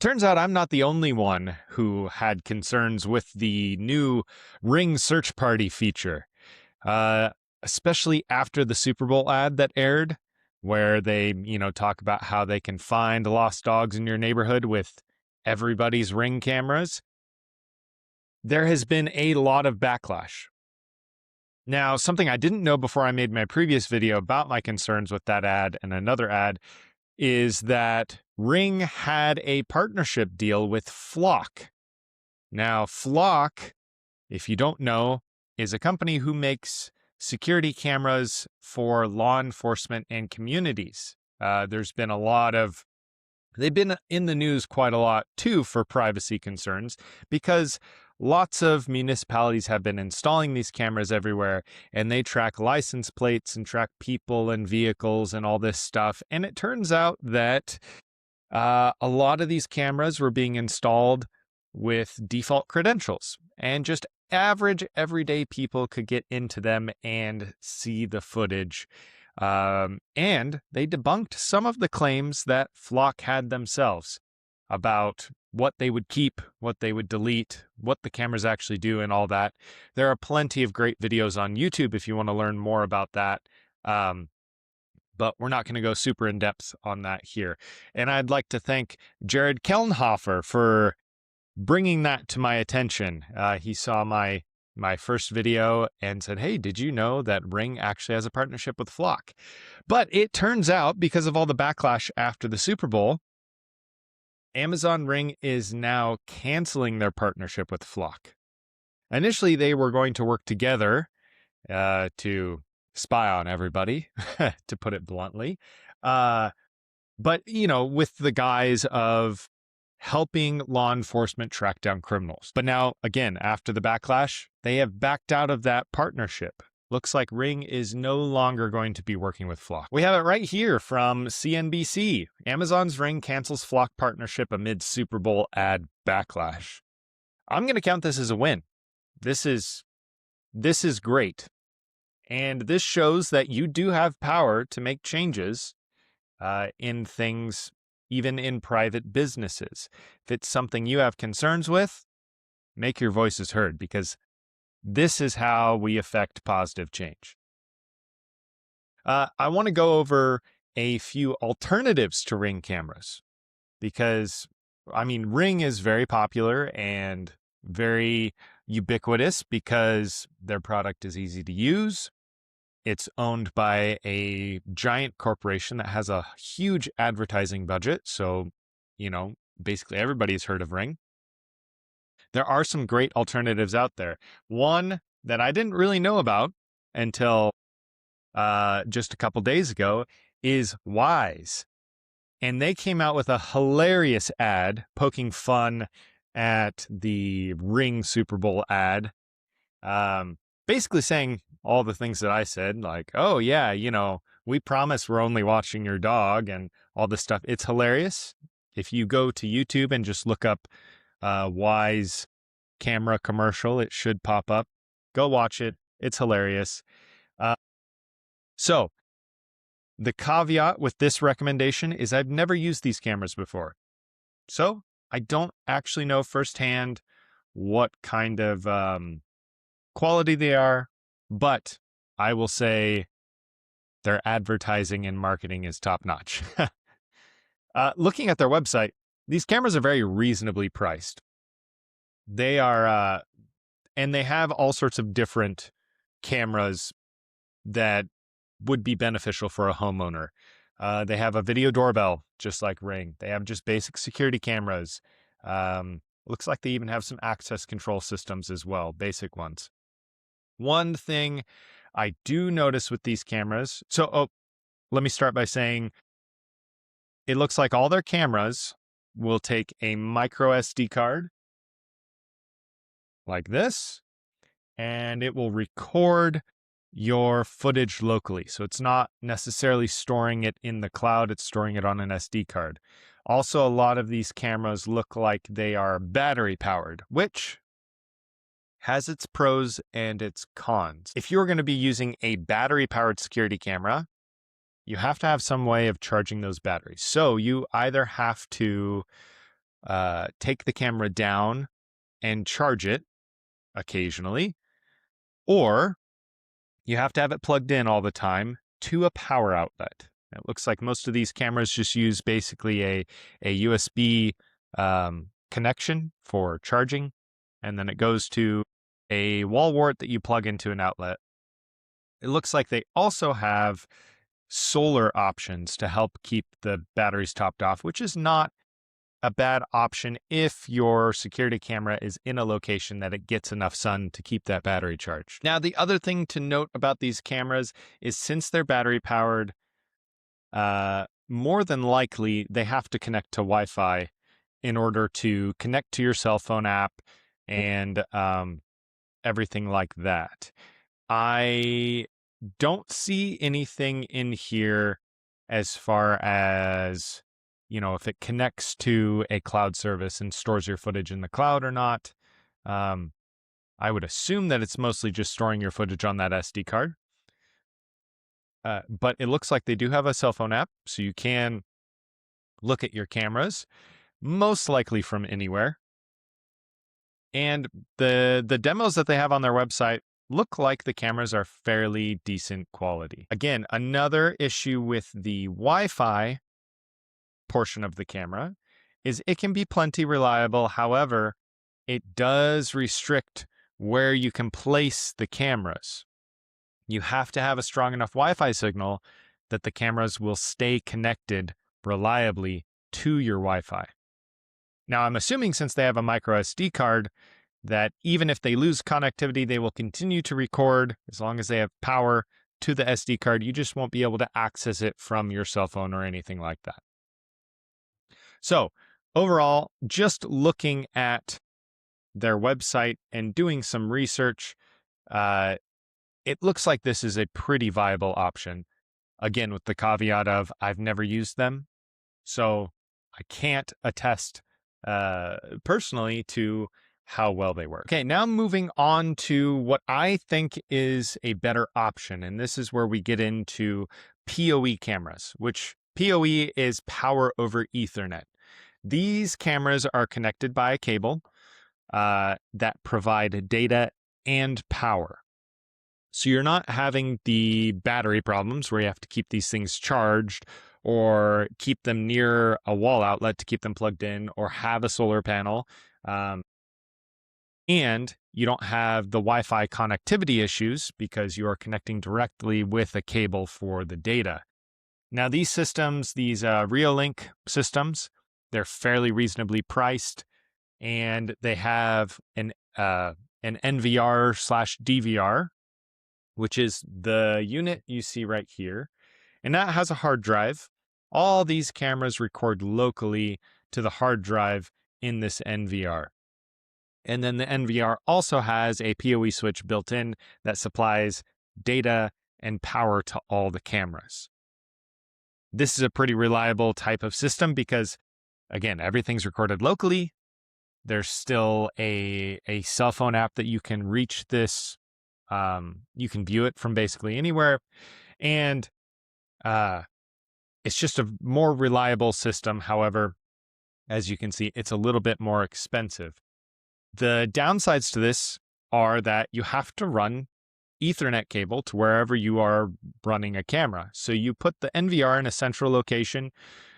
Turns out I'm not the only one who had concerns with the new Ring search party feature, uh, especially after the Super Bowl ad that aired, where they, talk about how they can find lost dogs in your neighborhood with everybody's Ring cameras. There has been a lot of backlash. Now, something I didn't know before I made my previous video about my concerns with that ad and another ad is that Ring had a partnership deal with Flock. Now, Flock, if you don't know, is a company who makes security cameras for law enforcement and communities. There's been they've been in the news quite a lot too for privacy concerns because lots of municipalities have been installing these cameras everywhere, and they track license plates and track people and vehicles and all this stuff. And it turns out that a lot of these cameras were being installed with default credentials, and just average everyday people could get into them and see the footage. And they debunked some of the claims that Flock had themselves about what they would keep, what they would delete, what the cameras actually do, and all that. There are plenty of great videos on YouTube if you want to learn more about that. But we're not going to go super in depth on that here. And I'd like to thank Jared Kellenhofer for bringing that to my attention. He saw my first video and said, "Hey, did you know that Ring actually has a partnership with Flock?" But it turns out, because of all the backlash after the Super Bowl, Amazon Ring is now canceling their partnership with Flock. Initially, they were going to work together to spy on everybody, to put it bluntly. But, with the guise of helping law enforcement track down criminals. But now, again, after the backlash, they have backed out of that partnership. Looks like Ring is no longer going to be working with Flock. We have it right here from CNBC. Amazon's Ring cancels Flock partnership amid Super Bowl ad backlash. I'm going to count this as a win. This is great. And this shows that you do have power to make changes in things, even in private businesses. If it's something you have concerns with, make your voices heard, because this is how we affect positive change. I want to go over a few alternatives to Ring cameras because, Ring is very popular and very ubiquitous because their product is easy to use. It's owned by a giant corporation that has a huge advertising budget. So, basically everybody's heard of Ring. There are some great alternatives out there. One that I didn't really know about until just a couple days ago is Wyze. And they came out with a hilarious ad poking fun at the Ring Super Bowl ad. Basically saying all the things that I said, like, "Oh yeah, we promise we're only watching your dog," and all this stuff. It's hilarious. If you go to YouTube and just look up Wyze camera commercial, it should pop up. Go watch it. It's hilarious. So the caveat with this recommendation is I've never used these cameras before. So I don't actually know firsthand what kind of quality they are, but I will say their advertising and marketing is top notch. Looking at their website, these cameras are very reasonably priced. They are, and they have all sorts of different cameras that would be beneficial for a homeowner. They have a video doorbell, just like Ring. They have just basic security cameras. Looks like they even have some access control systems as well, basic ones. One thing I do notice with these cameras, let me start by saying it looks like all their cameras will take a micro SD card like this, and it will record your footage locally. So it's not necessarily storing it in the cloud, it's storing it on an SD card. Also, a lot of these cameras look like they are battery powered, which has its pros and its cons. If you're going to be using a battery powered security camera, you have to have some way of charging those batteries. So you either have to take the camera down and charge it occasionally, or you have to have it plugged in all the time to a power outlet. It looks like most of these cameras just use basically a USB connection for charging, and then it goes to a wall wart that you plug into an outlet. It looks like they also have solar options to help keep the batteries topped off, which is not a bad option if your security camera is in a location that it gets enough sun to keep that battery charged. Now, the other thing to note about these cameras is since they're battery powered, more than likely they have to connect to Wi-Fi in order to connect to your cell phone app and everything like that. I don't see anything in here as far as, if it connects to a cloud service and stores your footage in the cloud or not. I would assume that it's mostly just storing your footage on that SD card. But it looks like they do have a cell phone app, so you can look at your cameras, most likely from anywhere. And the demos that they have on their website look like the cameras are fairly decent quality. Again, another issue with the Wi-Fi portion of the camera is it can be plenty reliable. However, it does restrict where you can place the cameras. You have to have a strong enough Wi-Fi signal that the cameras will stay connected reliably to your Wi-Fi. Now, I'm assuming since they have a micro SD card that even if they lose connectivity, they will continue to record as long as they have power to the SD card. You just won't be able to access it from your cell phone or anything like that. So overall, just looking at their website and doing some research, it looks like this is a pretty viable option. Again, with the caveat of I've never used them, so I can't attest personally to how well they work. Okay, now moving on to what I think is a better option, and this is where we get into PoE cameras, which PoE is power over Ethernet. These cameras are connected by a cable that provide data and power. So you're not having the battery problems where you have to keep these things charged or keep them near a wall outlet to keep them plugged in or have a solar panel. And you don't have the Wi-Fi connectivity issues because you are connecting directly with a cable for the data. Now, these systems, these Reolink systems, they're fairly reasonably priced, and they have an NVR/DVR, which is the unit you see right here, and that has a hard drive. All these cameras record locally to the hard drive in this NVR. And then the NVR also has a PoE switch built in that supplies data and power to all the cameras. This is a pretty reliable type of system because, again, everything's recorded locally. There's still a cell phone app that you can reach this. You can view it from basically anywhere. And it's just a more reliable system. However, as you can see, it's a little bit more expensive. The downsides to this are that you have to run Ethernet cable to wherever you are running a camera. So you put the NVR in a central location,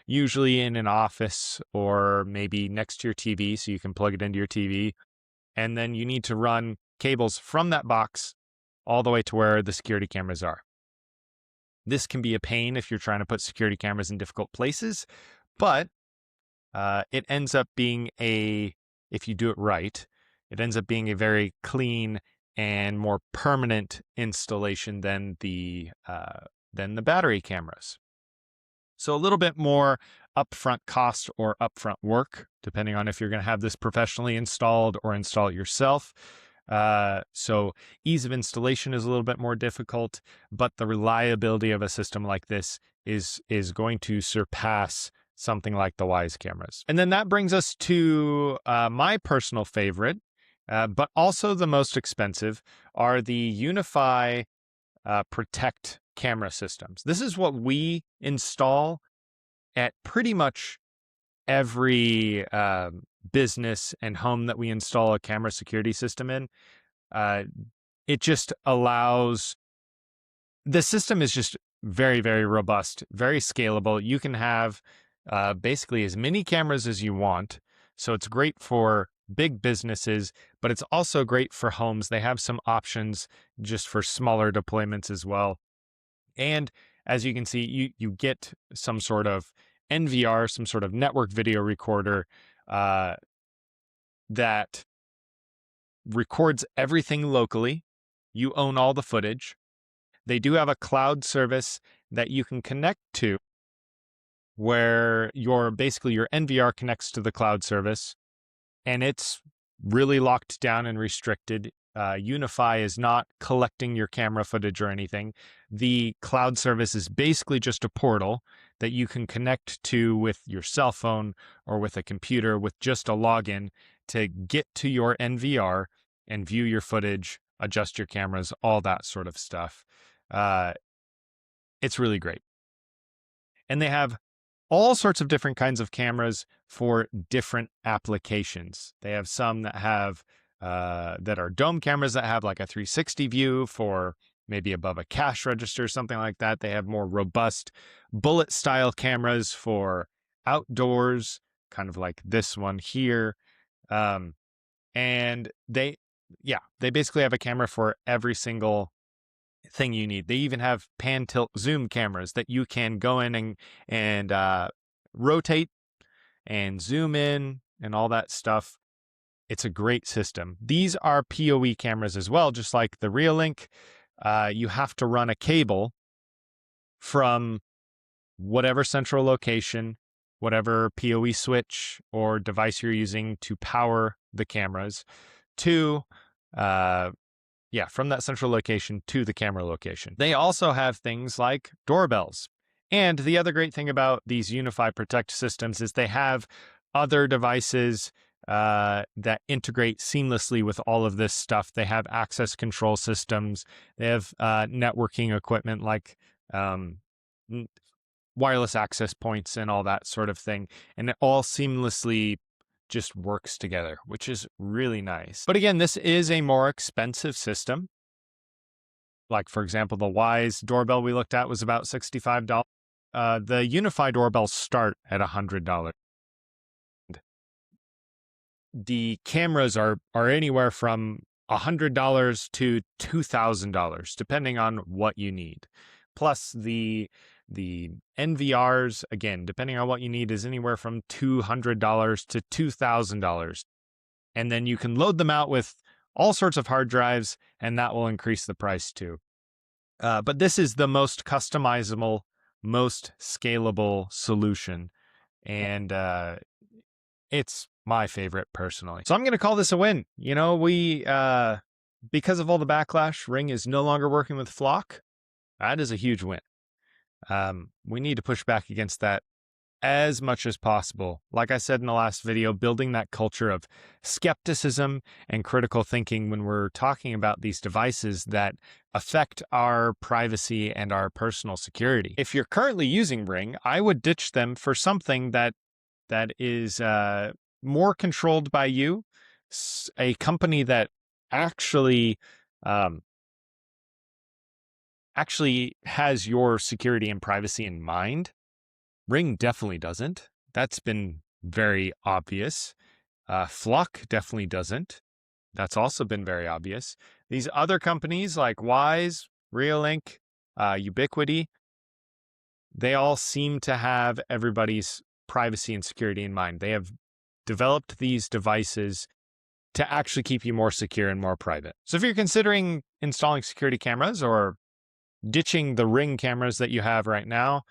usually in an office or maybe next to your TV so you can plug it into your TV. And then you need to run cables from that box all the way to where the security cameras are. This can be a pain if you're trying to put security cameras in difficult places, but it ends up being if you do it right, it ends up being a very clean and more permanent installation than the battery cameras. So a little bit more upfront cost or upfront work, depending on if you're going to have this professionally installed or install it yourself. So ease of installation is a little bit more difficult, but the reliability of a system like this is going to surpass something like the Wyze cameras. And then that brings us to my personal favorite, but also the most expensive, are the UniFi Protect camera systems. This is what we install at pretty much every business and home that we install a camera security system in. It just allows, the system is just very, very robust, very scalable. You can have basically as many cameras as you want. So it's great for big businesses, but it's also great for homes. They have some options just for smaller deployments as well. And as you can see, you get some sort of NVR, some sort of network video recorder that records everything locally. You own all the footage. They do have a cloud service that you can connect to where your NVR connects to the cloud service, and it's really locked down and restricted. UniFi is not collecting your camera footage or anything. The cloud service is basically just a portal that you can connect to with your cell phone or with a computer with just a login to get to your NVR and view your footage, adjust your cameras, all that sort of stuff. It's really great. And they have all sorts of different kinds of cameras for different applications. They have some that have that are dome cameras that have like a 360 view for maybe above a cash register, something like that. They have more robust bullet style cameras for outdoors, kind of like this one here. And they basically have a camera for every single thing you need. They even have pan, tilt, zoom cameras that you can go in and rotate and zoom in and all that stuff. It's a great system. These are PoE cameras as well, just like the Reolink. You have to run a cable from whatever central location, whatever PoE switch or device you're using to power the cameras to from that central location to the camera location. They also have things like doorbells. And the other great thing about these UniFi Protect systems is they have other devices that integrate seamlessly with all of this stuff. They have access control systems. They have networking equipment like wireless access points and all that sort of thing. And it all seamlessly just works together, which is really nice. But again, this is a more expensive system. Like, for example, the Wyze doorbell we looked at was about $65. The UniFi doorbells start at $100. The cameras are anywhere from $100 to $2,000, depending on what you need. Plus the NVRs, again, depending on what you need, is anywhere from $200 to $2,000. And then you can load them out with all sorts of hard drives, and that will increase the price too. But this is the most customizable, most scalable solution. And it's my favorite personally. So I'm going to call this a win. You know, we, because of all the backlash, Ring is no longer working with Flock. That is a huge win. We need to push back against that as much as possible. Like I said in the last video, building that culture of skepticism and critical thinking when we're talking about these devices that affect our privacy and our personal security. If you're currently using Ring, I would ditch them for something that is more controlled by you, a company that actually has your security and privacy in mind. Ring definitely doesn't. That's been very obvious. Flock definitely doesn't. That's also been very obvious. These other companies like Wyze, Reolink, Ubiquity, they all seem to have everybody's privacy and security in mind. They have developed these devices to actually keep you more secure and more private. So if you're considering installing security cameras or ditching the Ring cameras that you have right now,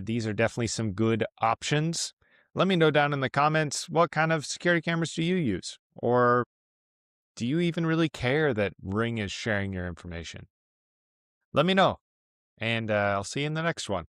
these are definitely some good options. Let me know down in the comments, what kind of security cameras do you use? Or do you even really care that Ring is sharing your information? Let me know, and I'll see you in the next one.